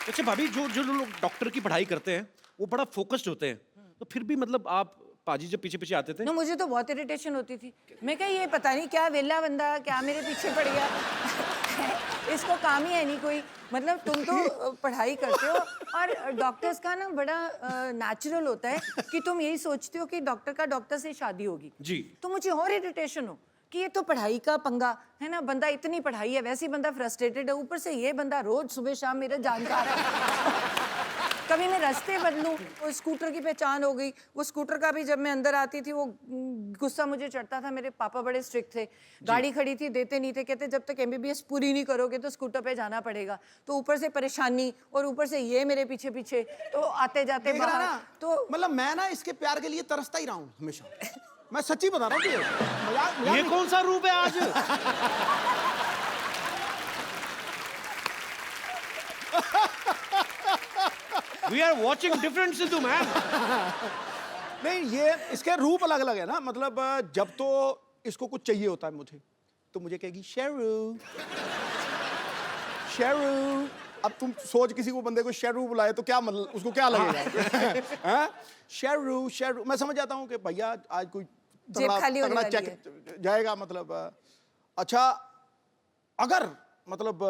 अच्छा भाभी, जो जो लोग डॉक्टर की पढ़ाई करते हैं वो बड़ा फोकस्ड होते हैं, तो फिर भी मतलब आप पाजी जब पीछे पीछे आते थे ना मुझे तो बहुत इरिटेशन होती थी। मैं कहा ये पता नहीं क्या वेला बंदा क्या मेरे पीछे पड़ गया इसको काम ही है नहीं कोई। मतलब तुम तो पढ़ाई करते हो और डॉक्टर्स का ना बड़ा नेचुरल होता है कि तुम यही सोचते हो कि डॉक्टर का डॉक्टर से शादी होगी जी। तो मुझे और इरिटेशन हो कि ये तो पढ़ाई का पंगा है ना, बंदा इतनी पढ़ाई है वैसे ही बंदा फ्रस्ट्रेटेड है, ऊपर से ये बंदा रोज सुबह शाम मेरा जान जा रहा है कभी मैं रास्ते बदलूं, वो स्कूटर की पहचान हो गई। वो स्कूटर का भी जब मैं अंदर आती थी वो गुस्सा मुझे चढ़ता था। मेरे पापा बड़े स्ट्रिक्ट थे, गाड़ी खड़ी थी देते नहीं थे, कहते जब तक एमबीबीएस पूरी नहीं करोगे तो स्कूटर पे जाना पड़ेगा। तो ऊपर से परेशानी और ऊपर से ये मेरे पीछे पीछे, तो आते जाते देख रहा बाहर ना, तो मतलब मैं ना इसके प्यार के लिए तरसता ही रहा हूँ हमेशा। मैं सच्ची बता रहा हूँ कि मजाक मजाक ये नहीं। कौन सा रूप है आज? We are watching different Sidhu, man. नहीं, ये इसके रूप अलग अलग है ना। मतलब जब तो इसको कुछ चाहिए होता है मुझे, तो मुझे कहेगी शेरू शेरू। अब तुम सोच किसी को बंदे को शेरू बुलाए तो क्या मतलब उसको क्या लगेगा? हाँ? शेरू शेरू। मैं समझ जाता हूँ कि भैया आज कोई जेब खाली होने तगड़ा वाली चेक जाएगा। मतलब अच्छा, अगर मतलब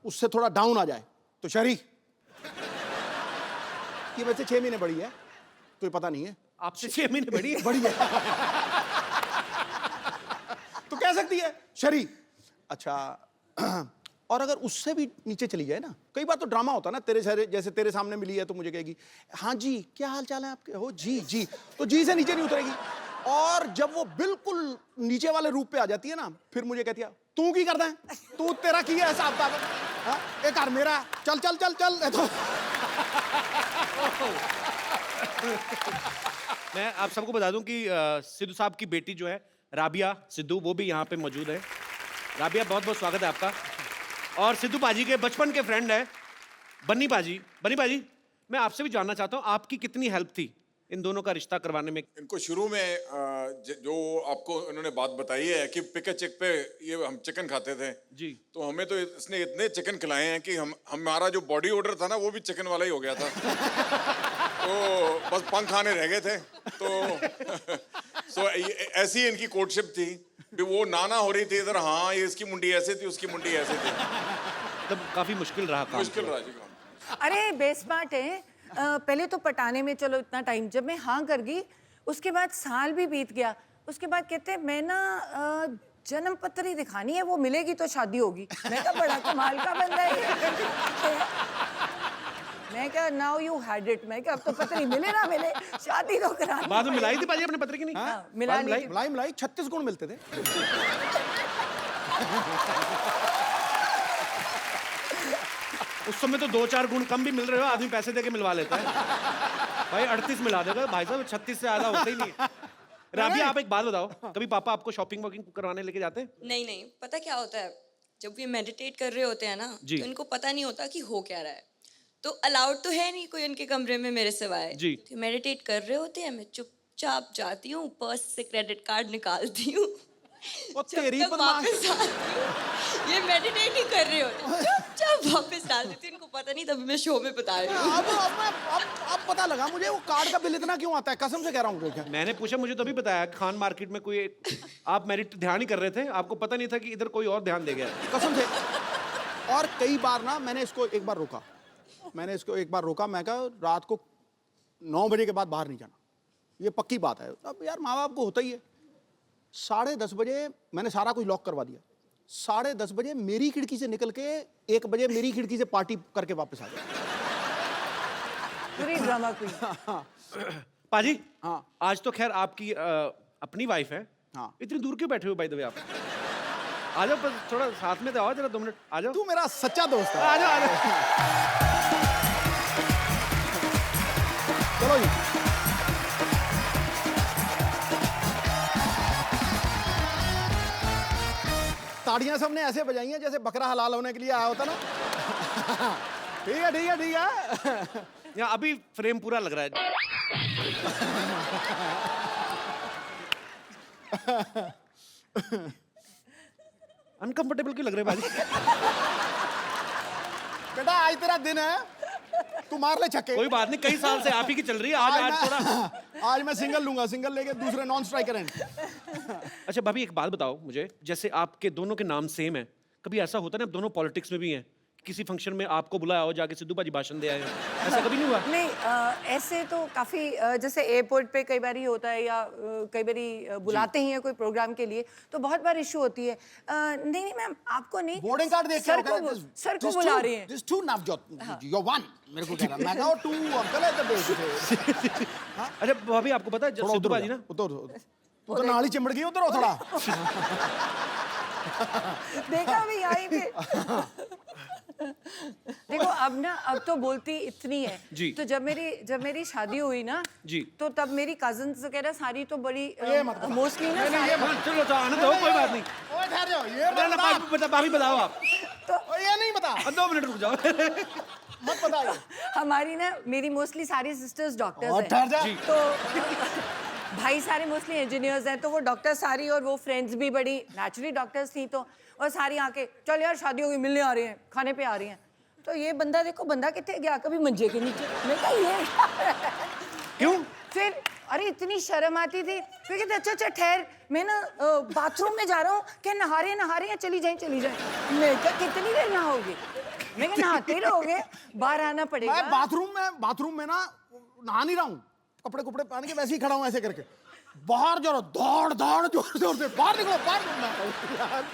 उससे थोड़ा डाउन आ जाए तो शरी ये वैसे 6 महीने बड़ी है तो ये पता नहीं है, आपसे 6 महीने बड़ी है। बड़ी है तो कह सकती है शरी। अच्छा, और अगर उससे भी नीचे चली जाए ना, कई बार तो ड्रामा होता है ना, तेरे सारे जैसे तेरे सामने मिली है तो मुझे कहेगी हाँ जी क्या हाल चाल है आपके, हो जी जी, तो जी से नीचे नहीं उतरेगी। और जब वो बिल्कुल नीचे वाले रूप पे आ जाती है ना, फिर मुझे कहती है तू की करता है, तू तेरा की है हिसाब किताब है, एक कार मेरा, चल चल चल चल। तो मैं आप सबको बता दूं कि सिद्धू साहब की बेटी जो है राबिया सिद्धू, वो भी यहाँ पे मौजूद है। राबिया, बहुत बहुत स्वागत है आपका। और सिद्धू पाजी के बचपन के फ्रेंड है बन्नी पाजी। बन्नी पाजी, मैं आपसे भी जानना चाहता हूँ आपकी कितनी हेल्प थी इन दोनों का रिश्ता करवाने में? इनको शुरू में जो आपको इन्होंने बात बताई है कि पिक चेक पे ये हम चिकन खाते थे जी। तो हमें तो इसने इतने चिकन खिलाए हैं कि हमारा जो बॉडी ऑर्डर था ना वो भी चिकन वाला ही हो गया था। तो बस पंख आने रह गए थे। तो ऐसी इनकी कोर्टशिप थी कि वो नाना हो रही थी इधर, हाँ ये इसकी मुंडी ऐसे थी उसकी मुंडी ऐसे थी। तब काफी मुश्किल रहा काम। मुश्किल रहा जी काम। अरे बेस्मार्ट है। पहले तो पटाने में चलो इतना टाइम, जब मैं हाँ कर गई उसके बाद साल भी बीत गया। उसके बाद कहते मैं ना जन्म पत्री दिखानी है, वो मिलेगी तो शादी होगी। मैं कहा बड़ा कमाल का बंदा है ये। मैं कहा नाउ यू हैड इट। मैं कहा अब तो पत्री मिले ना मिले शादी तो करा। बाद में मिलाई थी पाजी अपने पत्र की नहीं? हाँ, मिला ली थी। मलाई मलाई 36 गुण मिलते थे। उस समय तो 2-4 गुण कम भी मिल रहे हो, आदमी पैसे देके मिलवा लेता है। भाई 38 मिला देगा भाई साहब, 36 से ज्यादा होता ही नहीं। राबिया, आप एक बात बताओ, कभी पापा आपको शॉपिंग वॉकिंग करवाने लेके जाते हैं? नहीं नहीं, पता क्या होता है, जब ये मेडिटेट कर रहे होते हैं ना जी। तो इनको पता नहीं होता कि हो क्या रहा है। तो अलाउड तो है नहीं कोई उनके कमरे में मेरे सिवाय। जी। तो मेडिटेट कर रहे होते हैं, मैं चुपचाप जाती हूँ, पर्स से क्रेडिट कार्ड निकालती हूँ, और जब तेरी तक बदमाश। वापस आती हूँ। ये मेडिटेट ही कर रहे होते, चुपचाप वापस डाल देती हूँ। इनको पता नहीं, तभी मैं शो में बता रही हूँ। अब पता लगा मुझे वो कार्ड का बिल इतना क्यों आता है, कसम से कह रहा हूँ। मैंने पूछा, मुझे तभी बताया खान मार्केट में कोई आप मेरिट ध्यान ही कर रहे थे, आपको पता नहीं था कि इधर कोई और ध्यान दे गया। कसम से। और कई बार ना मैंने इसको एक बार रोका, मैं कहा रात को 9 बजे के बाद बाहर नहीं जाना, ये पक्की बात है। अब यार माँ बाप को होता ही है। 10:30 बजे मैंने सारा कुछ लॉक करवा दिया। 10:30 बजे मेरी खिड़की से निकल के 1 बजे मेरी खिड़की से पार्टी करके वापस आ गया। पूरी ड्रामा क्वीन। पाजी, हाँ। आज तो खैर आपकी अपनी वाइफ है। हाँ। इतनी दूर क्यों बैठे हो बाय द वे आप? आ जाओ, बस थोड़ा साथ में तो आओ जरा, 2 मिनट आ जाओ। तू मेरा सच्चा दोस्त है। आ जाओ आ जाओ। चलो जी। ताड़ियां सबने ऐसे बजाई हैं जैसे बकरा हलाल होने के लिए आया होता ना। ठीक है ठीक है ठीक है। यहाँ अभी फ्रेम पूरा लग रहा है। अनकंफर्टेबल क्यों लग रहे हैं भाई? बेटा आज तेरा दिन है, तू मार ले छक्के। कोई बात नहीं, कई साल से आप ही की चल रही है। आज थोड़ा आज मैं सिंगल लूंगा, सिंगल लेके दूसरे नॉन स्ट्राइकर हैं। अच्छा भाभी, एक बात बताओ मुझे, जैसे आपके दोनों के नाम सेम है, कभी ऐसा होता है ना, आप दोनों पॉलिटिक्स में भी हैं, किसी फंक्शन में आपको बुलाया हो, जाके सिद्धू पाजी भाषण दे आए हो, ऐसा कभी नहीं हुआ? नहीं, ऐसे तो काफ़ी जैसे एयरपोर्ट पे कई बार ही होता है, या कई बार बुलाते ही हैं कोई प्रोग्राम के लिए, तो बहुत बार इशू होती है। नहीं नहीं मैम, आपको नहीं, बोर्डिंग कार्ड देख के सर को बुला रही हैं। This to Navjot, you one, मेरे को कह रहा, मैं कहा टू अंकल है तो अच्छा भाभी, आपको पता है सिद्धू पाजी ना, उधर तू तो नाली चिमड़ गई, उधर हो थोड़ा। देखा भी यहीं पे। देखो अब तो बोलती इतनी है जी। तो जब मेरी शादी हुई ना जी, तो तब मेरी कजिन्स वगैरह सारी तो बड़ी मोस्टली ना चलो तो आने दो, कोई बात नहीं। ओए ठहर जाओ, ये भाभी बताओ आप। ये नहीं बता, 2 मिनट रुक जाओ। मत बताइए। हमारी ना मेरी मोस्टली सारी सिस्टर्स डॉक्टर्स और ठहर जा। हैं तो भाई सारे मोस्टली इंजीनियर्स हैं, तो वो डॉक्टर सारी, और वो फ्रेंड्स भी बड़ी नेचुरली डॉक्टर्स थी, तो और सारी आके चल यार शादी होगी, मिलने आ रही हैं, खाने पे आ रही हैं। तो ये बंदा देखो, बंदा कितने गया, कभी मंजे के नीचे। मैं कहा ये क्यों? फिर अरे इतनी शर्म आती थी, फिर कहते अच्छा अच्छा ठहर, मैं ना बाथरूम में जा रहा हूँ, क्या नहा रहे हैं, चली जाए। मैं क्या कितनी देर नहाओगे? मैं क्या नहाते ही रहोगे, बाहर आना पड़ेगा। मैं बाथरूम में ना नहा नहीं रहा हूँ, कपड़े पहन के वैसे ही खड़ा हूँ ऐसे करके, बाहर जरा दौड़ जोर से बाहर निकलो यार।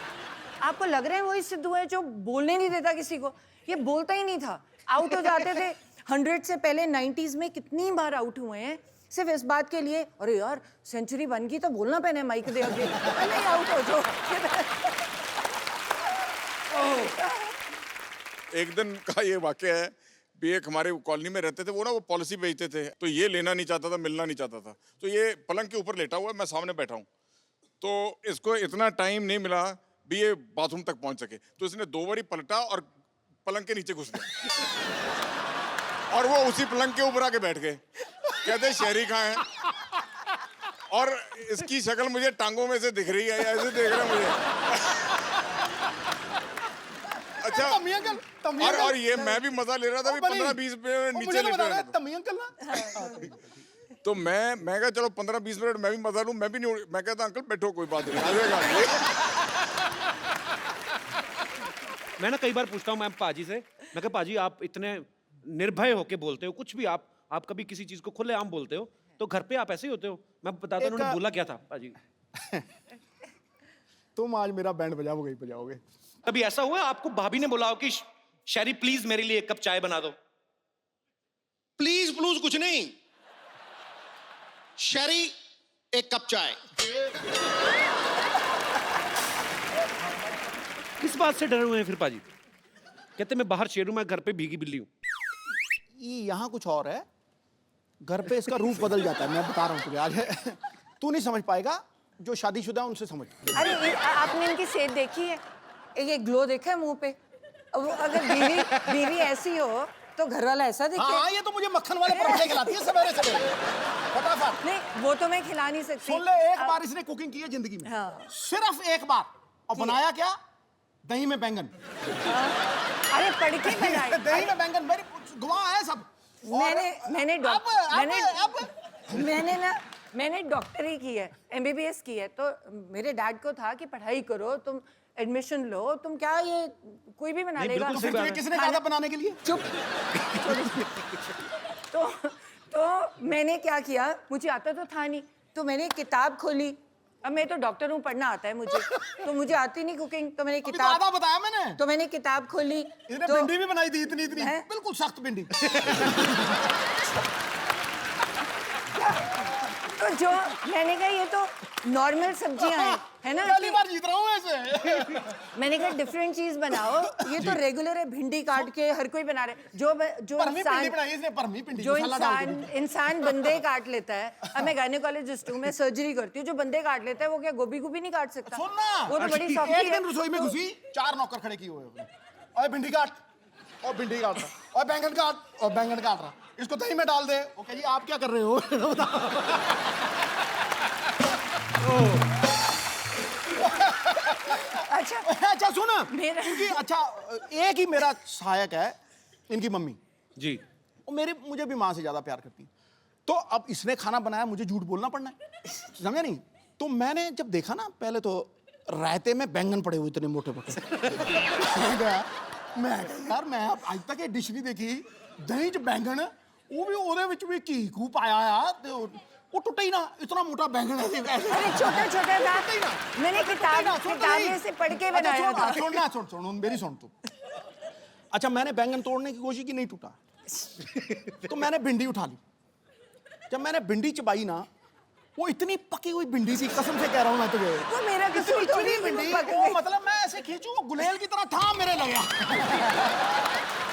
आपको लग रहा है वही सिद्धू है जो बोलने नहीं देता किसी को? ये बोलता ही नहीं था, आउट हो जाते थे। 100 से पहले 90s में कितनी बार आउट हुए हैं सिर्फ इस बात के लिए, अरे यार सेंचुरी बन गई तो बोलना पहने माइक दे आगे, नहीं आउट हो जाओ। एक दिन का ये वाकया है भी, एक हमारे कॉलोनी में रहते थे, वो ना वो पॉलिसी बेचते थे, तो ये लेना नहीं चाहता था, मिलना नहीं चाहता था, तो ये पलंग के ऊपर लेटा हुआ है, मैं सामने बैठा हूँ, तो इसको इतना टाइम नहीं मिला भी ये बाथरूम तक पहुंच सके, तो इसने 2 बारी पलटा और पलंग के नीचे घुस गया और वो उसी पलंग के ऊपर आके बैठ गए। कहते शहरी कहाँ है, और इसकी शक्ल मुझे टांगों में से दिख रही है, ऐसे देख रहा है मुझे। अच्छा, और ये मैं भी मजा ले रहा था, 15-20 मिनट नीचे लेटा रहा था। तो मैं कहा चलो 15-20 मिनट मैं भी मजा लूं, मैं भी नहीं, मैं कहता अंकल बैठो, कोई बात नहीं। मैं ना कई बार पूछता हूँ मैं पाजी से, मैं कहा पाजी आप इतने निर्भय होके बोलते हो, कुछ भी आप कभी किसी चीज को खुलेआम बोलते हो, तो घर पे आप ऐसे ही होते हो? मैं बताता हूँ उन्होंने बोला क्या था पाजी। तुम आज मेरा बैंड बजाओगे। कभी ऐसा हुआ है आपको भाभी ने बोला हो कि शैरी प्लीज मेरे लिए 1 कप चाय बना दो? प्लीज कुछ नहीं, शैरी 1 कप चाय। किस बात से डरे हुए हैं फिर पाजी? कहते मैं बाहर शेर हूं, मैं घर पे भीगी बिल्ली हूं। यहाँ कुछ और है, घर पे इसका रूप बदल जाता है, मैं बता रहा हूँ तुझे आज। तू नहीं समझ पाएगा, जो शादीशुदा उनसे समझ। अरे आपने इनकी सेहत देखी है? एक ग्लो देखा है मुंह पे? वो अगर बीवी ऐसी हो तो घर वाला ऐसा दिखे? हाँ, ये तो मुझे मक्खन वाले पराठे खिलाती है सवेरे फटाफट। नहीं, वो तो मैं खिला नहीं सकती। सुन ले, एक बार इसने कुकिंग की है जिंदगी में, हाँ। सिर्फ एक बार, और बनाया क्या? दही में बैंगन। अरे पढ़ के बनाए। दही में बैंगन, मेरी गवाह है सब। मैंने डॉक्टरी की है, MBBS की है, तो मेरे डैड को था कि पढ़ाई करो, तुम एडमिशन लो, तुम क्या ये कोई भी बना लेगा। तो फिर किसने कहा था बनाने के लिए? चुप। तो मैंने क्या किया, मुझे आता तो था नहीं, तो मैंने किताब खोली। अब मैं तो डॉक्टर हूँ, पढ़ना आता है मुझे, तो मुझे आती नहीं कुकिंग, तो मैंने किताब, आधा बताया मैंने, तो मैंने किताब खोली। इसने भिंडी भी बनाई थी, इतनी बिल्कुल सख्त भिंडी। तो जो मैंने कहा ये तो नॉर्मल सब्जियां हैं, है ना? पहली बार जीत रहा हूँ ऐसे। मैंने कहा डिफरेंट चीज बनाओ, ये तो रेगुलर है, भिंडी काट के हर कोई बना रहे, जो इंसान बंदे काट लेता है। अब मैं गायनेकोलॉजिस्ट हूँ, मैं सर्जरी करती हूँ, जो बंदे काट लेता है वो क्या गोभी नहीं काट सकता? सुनना, वो तो बड़ी सॉफ्ट है। एक दिन रसोई में घुसी, 4 नौकर खड़े किए हुए, और भिंडी काट रहा, और बैंगन काट रहा, इसको दही में डाल दे। ओके जी, आप क्या कर रहे हो? अच्छा सुन, मेरा इनकी, अच्छा एक ही मेरा सहायक है, इनकी मम्मी। जी। और मुझे भी माँ से ज्यादा प्यार करती है। तो अब इसने खाना बनाया, मुझे झूठ बोलना पड़ना है, समझा नहीं? तो मैंने जब देखा ना, पहले तो रायते में बैंगन पड़े हुए इतने मोटे मोटे मैं कहा यार, मैं आज तक ये डिश नहीं देखी, दही च बैंगन, वो भी ਉਹਦੇ ਵਿੱਚ ਵੀ ਘੀ ਖੂ ਪਾਇਆ ਆ, ਤੇ वो टूटा ही ना, इतना मोटा बैंगन है। अरे छोटा छोटा था, मैंने किताब में से पढ़ के बनाया था। सुन मेरी सुन तू। अच्छा, मैंने बैंगन तोड़ने की कोशिश की, नहीं टूटा। तो मैंने भिंडी उठा ली। जब मैंने भिंडी चबाई ना, वो इतनी पकी हुई भिंडी थी, कसम से कह रहा हूँ मैं तुझे। वो मेरा कसूर थोड़ी है, भिंडी, वो पक वो गई। मतलब मैं ऐसे खींचू, वो गुलेल की तरह ठा मेरे लग गया।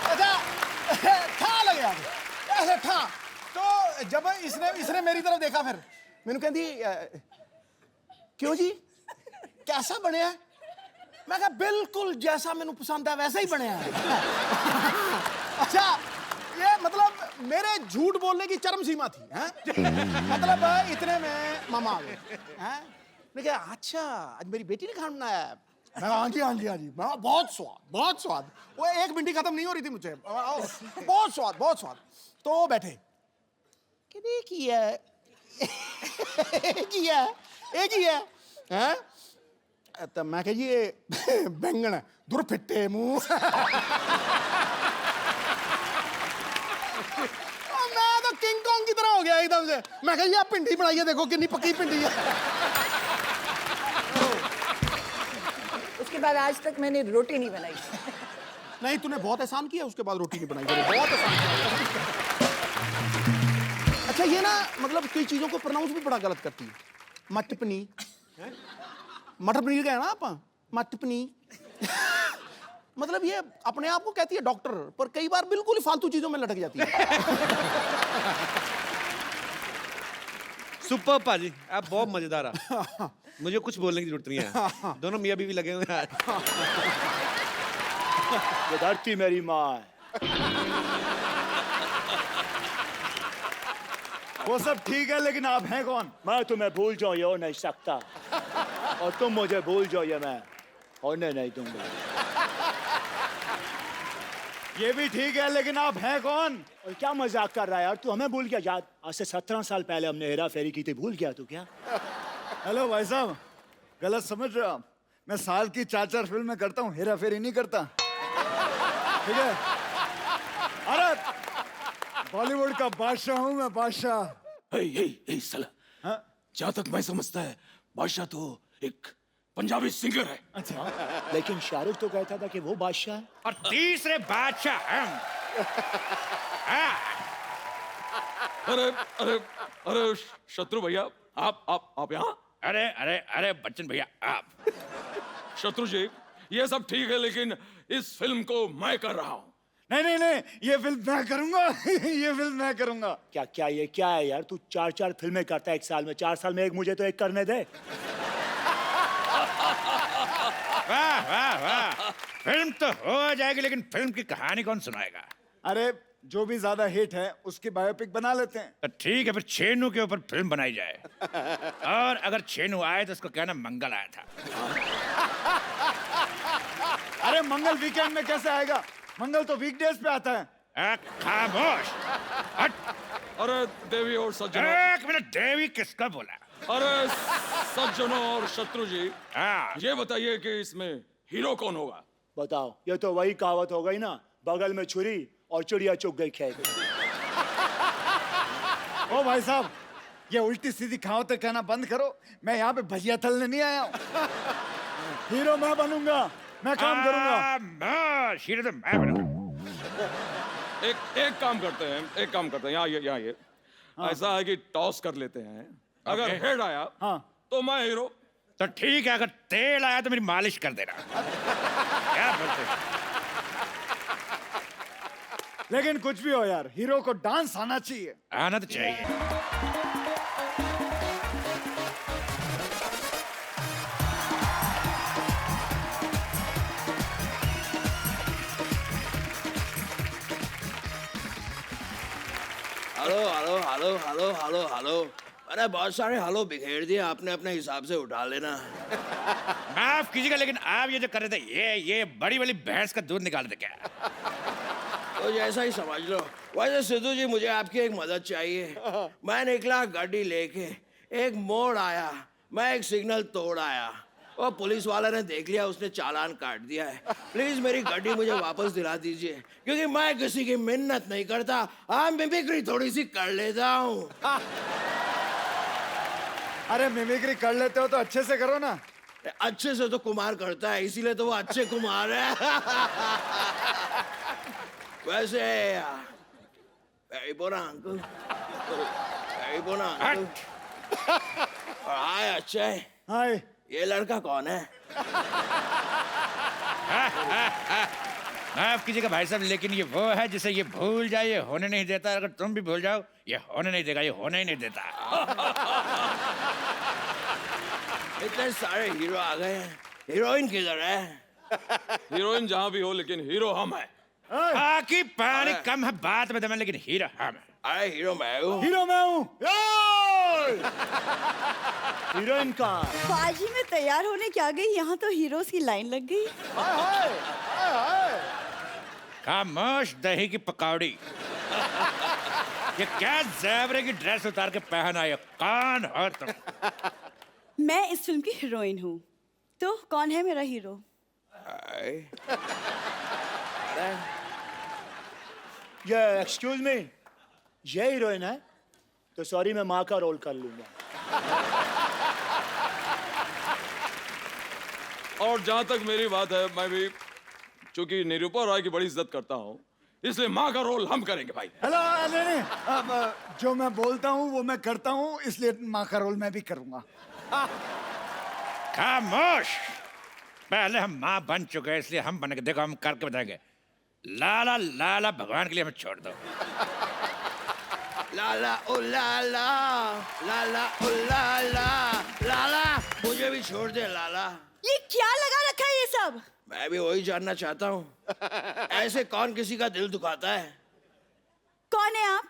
अच्छा, ठा लग गया, ऐसे ठा। तो जब इसने मेरी तरफ देखा, फिर मैंने कहती क्यों जी, कैसा बने है? मैं कहा बिल्कुल जैसा मैंने पसंद है वैसा ही बने है। अच्छा, ये मतलब मेरे झूठ बोलने की चरम सीमा थी, हैं? मतलब इतने में मामा आ गए, हैं? मैं कहा अच्छा, आज मेरी बेटी ने खाना बनाया है? मैं कहा हाँ जी हाँ जी हाँ जी। मैं कहा बहुत स्वाद। वो एक भिंडी खत्म नहीं हो रही थी मुझे, बहुत स्वाद। तो वो बैठे, एक ही है, हैं? तो मैं कहा जी ये बैंगन है, दूर फिट्टे मुंह। मैं तो किंग कॉन्ग की तरह हो गया एकदम से। मैं कहा ये भिंडी बनाई है, देखो कितनी पक्की भिंडी है। उसके बाद आज तक मैंने रोटी नहीं बनाई। नहीं, तूने बहुत एहसान किया, उसके बाद रोटी नहीं बनाई, बहुत एहसान किया। अच्छा, ये ना मतलब कई चीजों को प्रोनाउंस भी बड़ा गलत करती है। मटर पनीर, मटर पनीर का है ना आप, मटर पनीर। मतलब ये अपने आप को कहती है डॉक्टर, पर कई बार बिल्कुल ही फालतू चीजों में लटक जाती है। सुपर पाजी, आप बहुत मजेदार आप। मुझे कुछ बोलने की जरूरत नहीं है, दोनों मियाँ बीवी लगे हुए हैं। ये धरती मेरी माँ है। वो सब ठीक है, लेकिन आप हैं कौन? मैं तुम्हें भूल जाऊं ये हो नहीं सकता, और तुम मुझे भूल जाओ ये मैं होने नहीं दूंगा। ये भी ठीक है, लेकिन आप हैं कौन? और क्या मजाक कर रहा है यार, तू हमें भूल गया? याद, आज से 17 साल पहले हमने हेरा फेरी की थी, भूल गया तू क्या? हेलो भाई साहब, गलत समझ रहे हो आप। मैं साल की 4 फिल्में करता हूँ, हेरा फेरी नहीं करता, ठीक है? अरे बॉलीवुड का बादशाह हूँ मैं, बादशाह। साला, जहाँ तक मैं समझता है बादशाह तो एक पंजाबी सिंगर है। अच्छा, लेकिन शाहरुख तो कहता था कि वो बादशाह है। और तीसरे बादशाह हम। अरे अरे अरे शत्रु भैया, आप यहाँ? अरे बच्चन भैया, आप। शत्रु जी, ये सब ठीक है, लेकिन इस फिल्म को मैं कर रहा हूँ। नहीं, ये फिल्म मैं करूंगा। ये फिल्म मैं करूंगा। क्या ये क्या है यार, तू 4 फिल्में करता है एक साल में, 4 साल में एक, मुझे तो एक करने दे। वाह, फिल्म तो हो जाएगी, लेकिन फिल्म की कहानी कौन सुनाएगा? अरे जो भी ज्यादा हिट है उसकी बायोपिक बना लेते हैं। तो ठीक है, फिर छेनू के ऊपर फिल्म बनाई जाए। और अगर छेनू आए तो उसको कहना मंगल आया था। अरे मंगल वीकेंड में कैसे आएगा? मंगल तो वीकडेज पे आता है। खामोश। हट। अरे देवी और सज्जनों, एक मिनट, देवी किसका बोला? अरे सज्जनों और शत्रु जी, हाँ, ये बताइए कि इसमें हीरो कौन होगा? बताओ, ये तो वही कहावत हो गई ना, बगल में छुरी और चिड़िया चुग गई खेत। ओ भाई साहब, ये उल्टी सीधी कहावतें कहना बंद करो। मैं यहाँ पे भजिया तलने नहीं आया हूँ। हीरो मैं बनूंगा, मैं काम करूंगा। हीरो तो मैं बनूंगा। एक काम करते हैं, यहाँ ये ऐसा है कि टॉस कर लेते हैं। अगर हेड आया हाँ, तो मैं हीरो। तो ठीक है, अगर तेल आया तो मेरी मालिश कर देना। क्या बोलते हैं? लेकिन कुछ भी हो यार, हीरो को डांस आना चाहिए। आना तो चाहिए। हेलो। अरे बहुत सारे हेलो बिखेर दिए आपने, अपने हिसाब से उठा लेना। माफ कीजिएगा, लेकिन आप ये जो कर रहे थे, ये बड़ी वाली भैंस का दूध निकाल रहे थे क्या? तो जैसा ही समझ लो। वैसे सिद्धू जी, मुझे आपकी एक मदद चाहिए। मैं निकला गाड़ी लेके, एक मोड़ आया, मैं एक सिग्नल तोड़ आया, वो पुलिस वाले ने देख लिया, उसने चालान काट दिया है। प्लीज मेरी गाड़ी मुझे वापस दिला दीजिए, क्योंकि मैं किसी की मिन्नत नहीं करता, हाँ मिमिक्री थोड़ी सी कर लेता हूँ। अरे मिमिक्री कर लेते हो तो अच्छे से करो ना। अच्छे से तो कुमार करता है, इसीलिए तो वो अच्छे कुमार है। वैसे बोला अंकल, बोला अंकल। और हाय अक्षय, हाय। ये लड़का कौन है? माफ कीजिएगा भाई साहब, लेकिन ये वो है जिसे ये भूल जाए ये होने नहीं देता, अगर तुम भी भूल जाओ ये होने नहीं देगा, ये होने ही नहीं देता। इतने सारे हीरो आ गए हैं, हीरोइन किधर है? हीरोइन जहाँ भी हो, लेकिन हीरो हम है। बाकी पानी कम है बात में दम है, लेकिन हीरो हम है। अरे हीरो मैं हूँ। हीरो मैं हूँ। हीरोइन कहाँ? बाजी में तैयार होने क्या गई, यहाँ तो हीरोज की लाइन लग गई। हाय हाय हाय हाय। खामोश दही की पकौड़ी। ये क्या ज़ेबरे की ड्रेस उतार के पहन आए हो? कौन हो तुम? मैं इस फिल्म की हीरोइन हूँ, तो कौन है मेरा हीरो? ये एक्सक्यूज मी, ये हीरोइन है? तो सॉरी, मैं माँ का रोल कर लूंगा। और जहां तक मेरी बात है, मैं भी चूंकि निरूपा रॉय की बड़ी इज्जत करता हूँ, इसलिए माँ का रोल हम करेंगे भाई। हेलो, नहीं, अब जो मैं बोलता हूँ वो मैं करता हूँ, इसलिए माँ का रोल मैं भी करूँगा। खामोश। पहले हम माँ बन चुके हैं, इसलिए हम बनेंगे। देखो हम करके बताएंगे। लाला लाला भगवान के लिए हमें छोड़ दो। लाला ओ लाला, लाला ओ लाला, लाला मुझे भी छोड़ दे लाला। ये क्या लगा रखा है ये सब? मैं भी वही जानना चाहता हूँ, ऐसे कौन किसी का दिल दुखाता है? कौन है आप?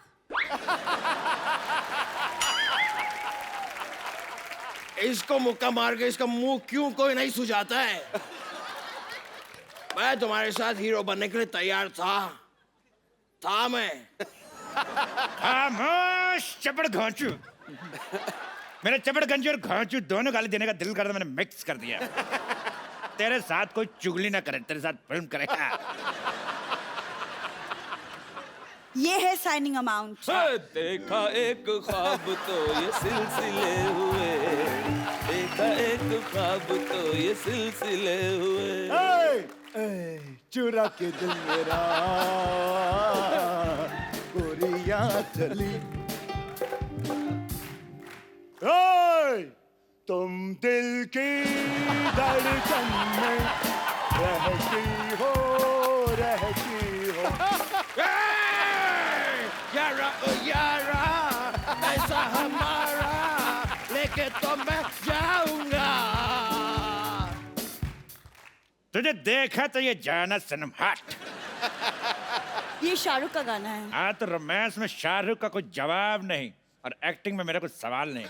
इसको मुक्का मार के इसका मुंह क्यों कोई नहीं सुझाता है? मैं तुम्हारे साथ हीरो बनने के लिए तैयार था मैं। खामोश चपड़ घोंचू। मेरे चपड़ गंजी और घोंचू दोनों गाली देने का दिल करता, मैंने मिक्स कर दिया। तेरे साथ कोई चुगली ना करे, तेरे साथ फिल्म करेगा। ये है साइनिंग अमाउंट। देखा एक ख्वाब तो ये सिलसिले हुए, देखा एक ख्वाब तो ये सिलसिले हुए। चुरा के दिल मेरा गोरिया चली। तुम दिल की धड़कन में रहती हो। यारा ओ यारा, ऐसा हमारा लेके तो मैं जाऊंगा। तुझे देखा तो ये जाना सनम हट। ये शाहरुख का गाना है। हाँ तो रोमांस में शाहरुख का कोई जवाब नहीं, और एक्टिंग में मेरा कोई सवाल नहीं।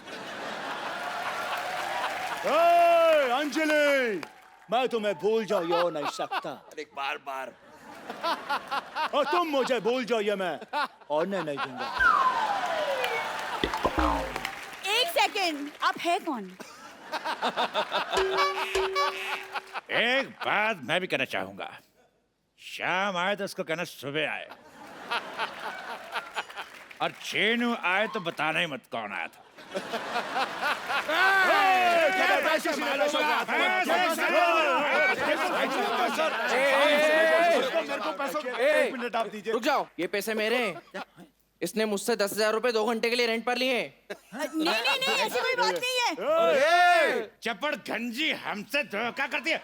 अंजलि, मैं तुम्हें भूल जाओ ये हो नहीं सकता। अरे बार और तुम मुझे भूल जाओ ये मैं होने नहीं दूंगा। एक सेकेंड, आप है कौन? एक बात मैं भी कहना चाहूंगा, शाम आए तो उसको कहना सुबह आए, और चेनू आए तो बताना ही मत कौन आया था। रुक जाओ, ये पैसे मेरे हैं। इसने मुझसे 10,000 रुपए 2 घंटे के लिए रेंट पर लिए। नहीं, ऐसी कोई बात नहीं है। चपड़ गंजी हमसे धोखा करती है।